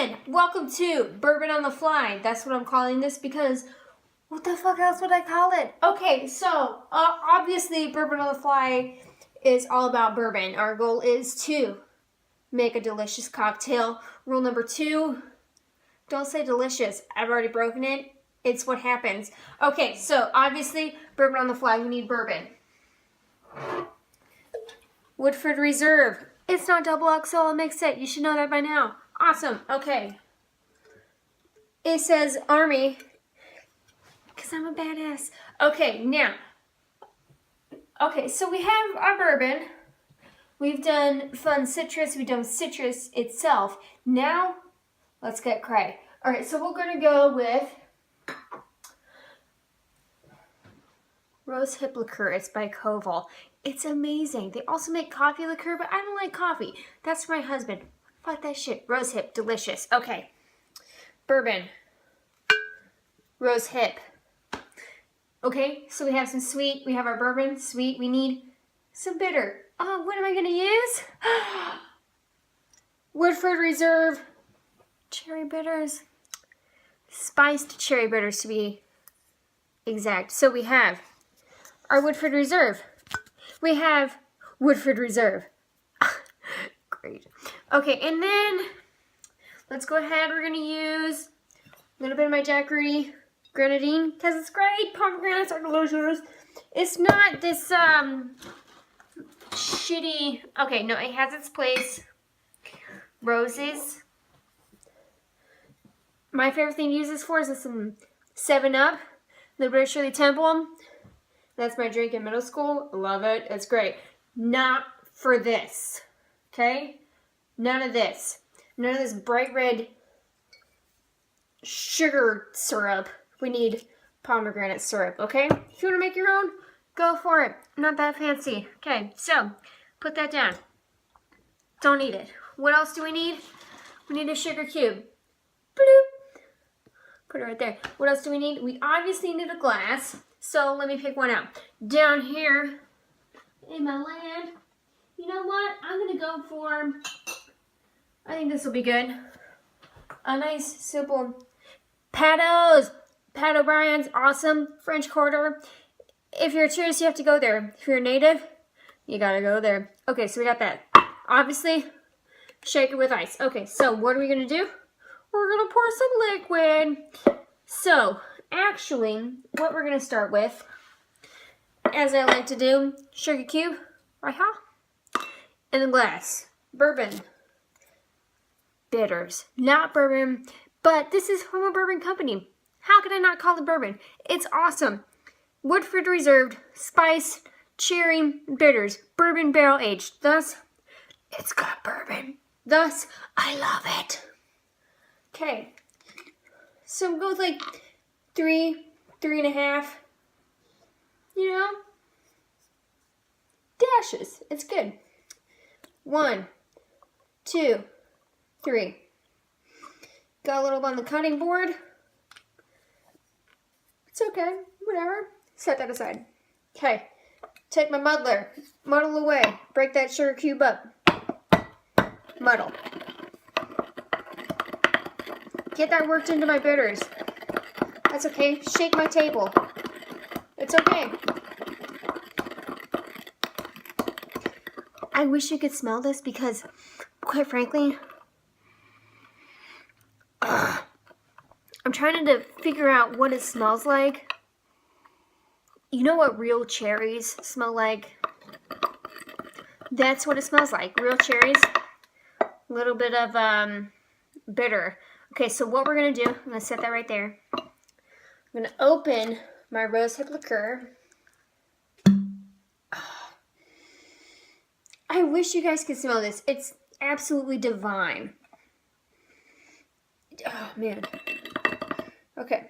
and welcome to Bourbon on the Fly. That's what I'm calling this because what the fuck else would I call it? Okay, so obviously Bourbon on the Fly is all about bourbon. Our goal is to make a delicious cocktail. Rule number 2, don't say delicious. I've already broken it. It's what happens. Okay, so obviously Bourbon on the Fly, we need bourbon. Woodford Reserve. It's not double XL, it makes it. You should know that by now. Awesome. Okay. It says Army because I'm a badass. Okay, now. Okay, so we have our bourbon. We've done fun citrus. We've done citrus itself. Now, let's get cray. All right, so we're going to go with Rose Hip Liqueur. It's by Koval. It's amazing. They also make coffee liqueur, but I don't like coffee. That's for my husband. Fuck that shit. Rose Hip. Delicious. Okay. Bourbon. Rose Hip. Okay, so we have some sweet. We have our bourbon. Sweet. We need some bitter. Oh, what am I going to use? Woodford Reserve. Cherry bitters. Spiced cherry bitters to be exact. So we have our Woodford Reserve. We have Woodford Reserve. Great. Okay, and then let's go ahead. We're going to use a little bit of my Jack Rudy grenadine because it's great. Pomegranates are delicious. It's not this shitty. Okay, no, it has its place. Roses. My favorite thing to use this for is some 7-Up. A little bit of Shirley Temple. That's my drink in middle school. Love it. It's great. Not for this. Okay? None of this. None of this bright red sugar syrup. We need pomegranate syrup, okay? If you want to make your own, go for it. Not that fancy. Okay, so put that down. Don't need it. What else do we need? We need a sugar cube. Bloop. Put it right there. What else do we need? We obviously need a glass. So let me pick one out. Down here in my land, you know what? I'm going to go for, I think this will be good. A nice, simple Pat O'Brien's, awesome. French Quarter. If you're a tourist, you have to go there. If you're a native, you got to go there. Okay, so we got that. Obviously, shake it with ice. Okay, so what are we going to do? We're going to pour some liquid. So, actually, what we're going to start with, as I like to do, sugar cube, right here, in a glass. Bourbon. Bitters. Not bourbon, but this is from a bourbon company. How could I not call it bourbon? It's awesome. Woodford Reserved, spice, cherry, bitters, bourbon barrel aged. Thus, it's got bourbon. Thus, I love it. Okay. So go with like 3, 3.5, you know, dashes. It's good. 1, 2, 3. Got a little on the cutting board. It's okay, whatever. Set that aside. Okay, take my muddler, muddle away, break that sugar cube up, muddle. Get that worked into my bitters. That's okay. Shake my table. It's okay. I wish you could smell this because, quite frankly, I'm trying to figure out what it smells like. You know what real cherries smell like? That's what it smells like. Real cherries. A little bit of bitter. Okay, so what we're going to do, I'm going to set that right there. I'm going to open my Rose Hip Liqueur. I wish you guys could smell this. It's absolutely divine. Oh, man. Okay.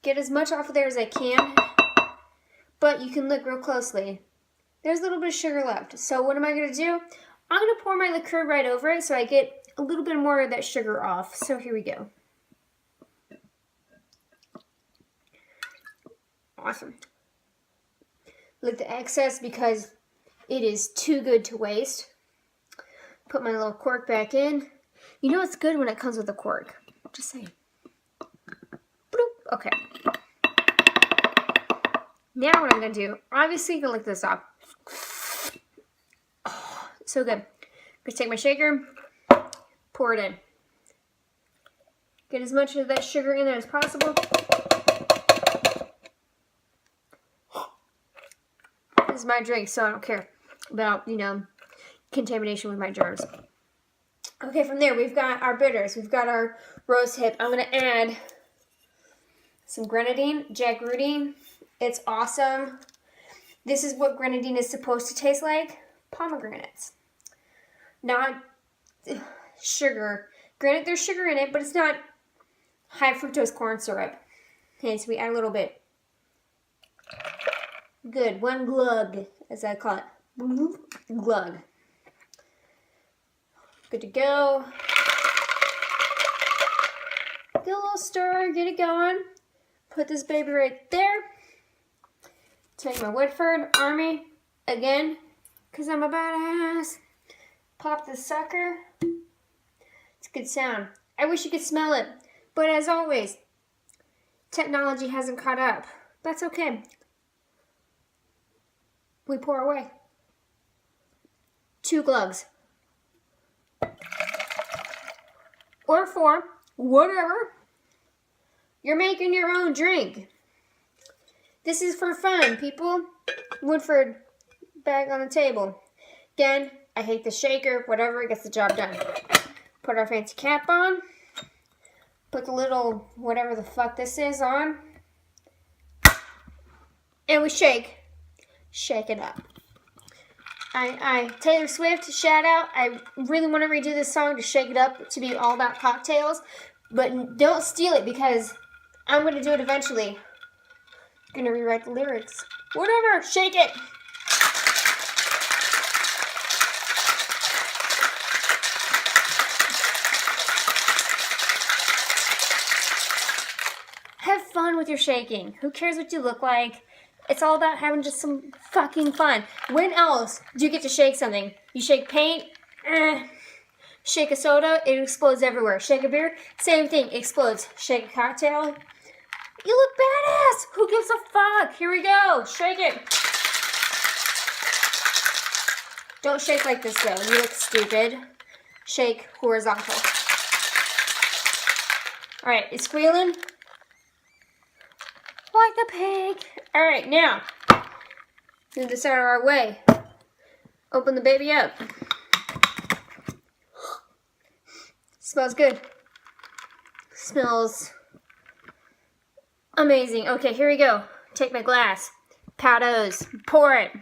Get as much off of there as I can, but you can look real closely. There's a little bit of sugar left. So what am I going to do? I'm going to pour my liqueur right over it so I get a little bit more of that sugar off. So here we go. Awesome. Look, the excess because it is too good to waste. Put my little cork back in. You know it's good when it comes with a cork. Just saying. Bloop. Okay. Now what I'm going to do, obviously you can lick this off. Oh, so good. I'm going to take my shaker, pour it in. Get as much of that sugar in there as possible. This is my drink, so I don't care about, contamination with my germs. Okay, from there, we've got our bitters. We've got our rose hip. I'm going to add some grenadine, jackfruity. It's awesome. This is what grenadine is supposed to taste like. Pomegranates. Not sugar. Granted, there's sugar in it, but it's not high fructose corn syrup. Okay, so we add a little bit. Good. 1 glug, as I call it. Glug. Good to go. Get a little stir, get it going. Put this baby right there. Take my Woodford Army again, because I'm a badass. Pop this sucker. It's a good sound. I wish you could smell it, but as always, technology hasn't caught up. That's okay. We pour away. 2 glugs. Or 4, whatever. You're making your own drink. This is for fun, people. Woodford bag on the table. Again, I hate the shaker, whatever, it gets the job done. Put our fancy cap on. Put the little, whatever the fuck this is, on. And we shake. Shake it up. Taylor Swift, shout out. I really want to redo this song to shake it up to be all about cocktails. But don't steal it because I'm going to do it eventually. I'm going to rewrite the lyrics. Whatever, shake it. Have fun with your shaking. Who cares what you look like? It's all about having just some fucking fun. When else do you get to shake something? You shake paint, shake a soda, it explodes everywhere. Shake a beer, same thing, explodes. Shake a cocktail, you look badass. Who gives a fuck? Here we go, shake it. Don't shake like this though, you look stupid. Shake horizontal. All right, it's squealing. Like the pig. All right, now, move this out of our way. Open the baby up. Smells good. Smells amazing. Okay, here we go. Take my glass. Powdos. Pour it.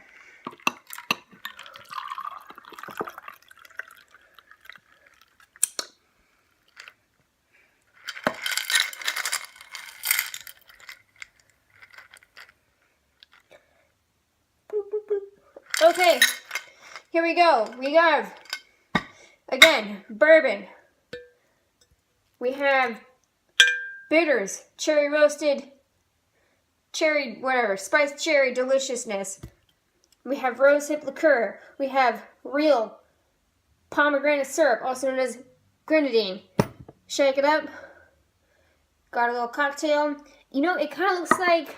Okay, here we go. We have, again, bourbon. We have bitters, cherry roasted, cherry, whatever, spiced cherry deliciousness. We have rosehip liqueur. We have real pomegranate syrup, also known as grenadine. Shake it up. Got a little cocktail. You know, it kind of looks like,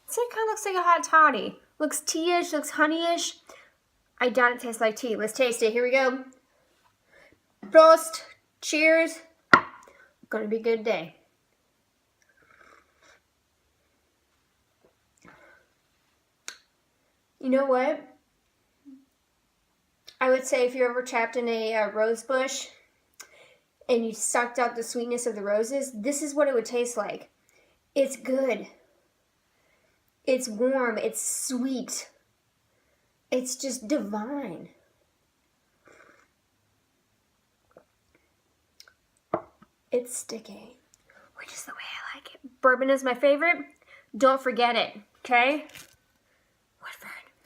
a hot toddy. Looks tea-ish, looks honey-ish. I doubt it tastes like tea. Let's taste it. Here we go. Prost. Cheers. Gonna be a good day. You know what? I would say if you're ever trapped in a rose bush and you sucked out the sweetness of the roses, this is what it would taste like. It's good. It's warm, it's sweet. It's just divine. It's sticky, which is the way I like it. Bourbon is my favorite. Don't forget it, okay?